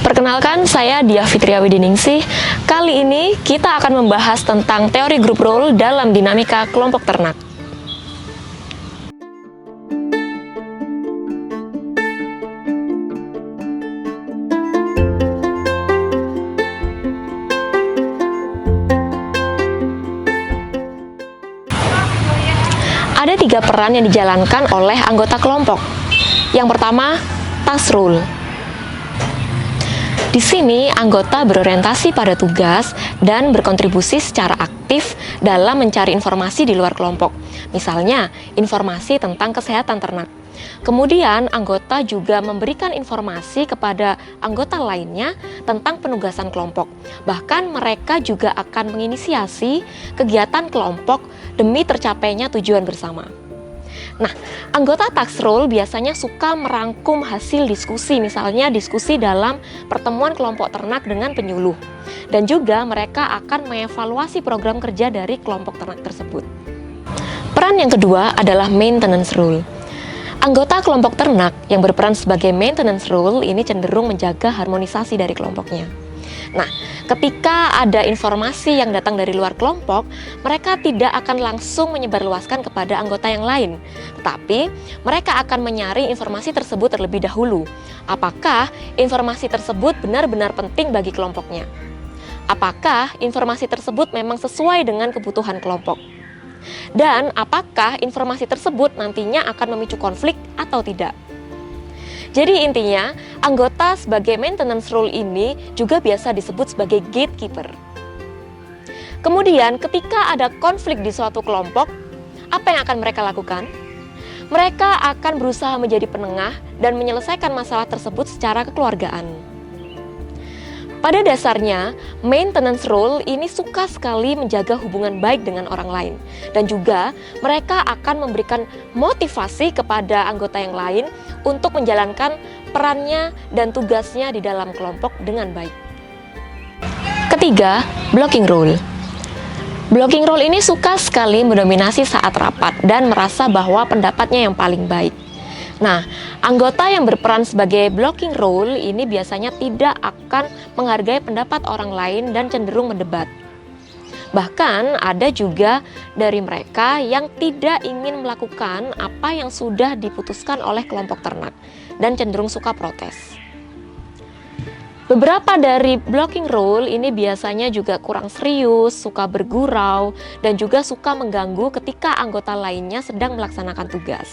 Perkenalkan, saya Dia Fitria Widiningsih. Kali ini kita akan membahas tentang teori group role dalam dinamika kelompok ternak. Ada 3 peran yang dijalankan oleh anggota kelompok. Yang pertama, task role. Di sini, anggota berorientasi pada tugas dan berkontribusi secara aktif dalam mencari informasi di luar kelompok. Misalnya, informasi tentang kesehatan ternak. Kemudian, anggota juga memberikan informasi kepada anggota lainnya tentang penugasan kelompok. Bahkan, mereka juga akan menginisiasi kegiatan kelompok demi tercapainya tujuan bersama. Nah, anggota task role biasanya suka merangkum hasil diskusi, misalnya diskusi dalam pertemuan kelompok ternak dengan penyuluh. Dan juga mereka akan mengevaluasi program kerja dari kelompok ternak tersebut. Peran yang kedua adalah maintenance role. Anggota kelompok ternak yang berperan sebagai maintenance role ini cenderung menjaga harmonisasi dari kelompoknya. Nah, ketika ada informasi yang datang dari luar kelompok, mereka tidak akan langsung menyebarluaskan kepada anggota yang lain, tetapi mereka akan menyaring informasi tersebut terlebih dahulu. Apakah informasi tersebut benar-benar penting bagi kelompoknya? Apakah informasi tersebut memang sesuai dengan kebutuhan kelompok? Dan apakah informasi tersebut nantinya akan memicu konflik atau tidak? Jadi intinya, anggota sebagai maintenance role ini juga biasa disebut sebagai gatekeeper. Kemudian ketika ada konflik di suatu kelompok, apa yang akan mereka lakukan? Mereka akan berusaha menjadi penengah dan menyelesaikan masalah tersebut secara kekeluargaan. Pada dasarnya, maintenance role ini suka sekali menjaga hubungan baik dengan orang lain. Dan juga mereka akan memberikan motivasi kepada anggota yang lain untuk menjalankan perannya dan tugasnya di dalam kelompok dengan baik. Ketiga, blocking role. Blocking role ini suka sekali mendominasi saat rapat dan merasa bahwa pendapatnya yang paling baik. Nah, anggota yang berperan sebagai blocking role ini biasanya tidak akan menghargai pendapat orang lain dan cenderung mendebat. Bahkan ada juga dari mereka yang tidak ingin melakukan apa yang sudah diputuskan oleh kelompok ternak dan cenderung suka protes. Beberapa dari blocking role ini biasanya juga kurang serius, suka bergurau, dan juga suka mengganggu ketika anggota lainnya sedang melaksanakan tugas.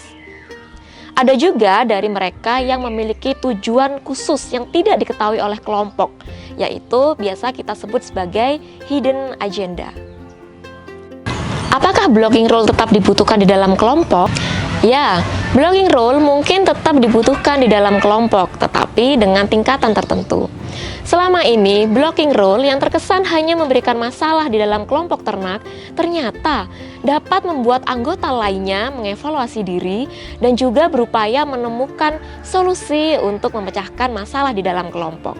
Ada juga dari mereka yang memiliki tujuan khusus yang tidak diketahui oleh kelompok, yaitu biasa kita sebut sebagai hidden agenda. Apakah blocking role tetap dibutuhkan di dalam kelompok? Ya, blocking role mungkin tetap dibutuhkan di dalam kelompok, tetapi dengan tingkatan tertentu. Selama ini, blocking role yang terkesan hanya memberikan masalah di dalam kelompok ternak, ternyata dapat membuat anggota lainnya mengevaluasi diri dan juga berupaya menemukan solusi untuk memecahkan masalah di dalam kelompok.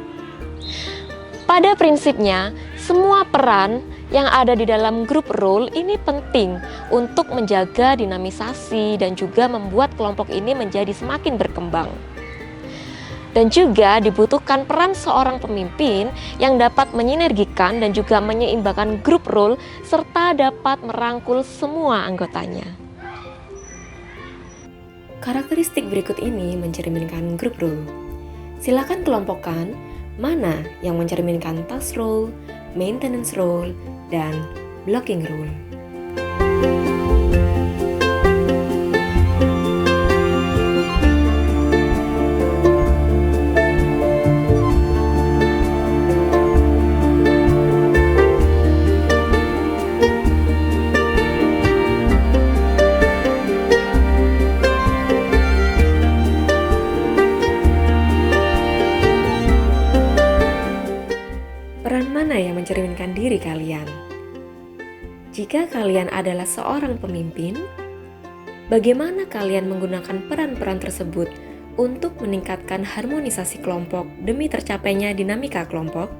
Pada prinsipnya, semua peran yang ada di dalam group role ini penting untuk menjaga dinamisasi dan juga membuat kelompok ini menjadi semakin berkembang. Dan juga dibutuhkan peran seorang pemimpin yang dapat menyinergikan dan juga menyeimbangkan group role serta dapat merangkul semua anggotanya. Karakteristik berikut ini mencerminkan group role. Silakan kelompokkan mana yang mencerminkan task role, maintenance role, dan blocking role. Peran mana yang mencerminkan diri kalian? Jika kalian adalah seorang pemimpin, bagaimana kalian menggunakan peran-peran tersebut untuk meningkatkan harmonisasi kelompok demi tercapainya dinamika kelompok?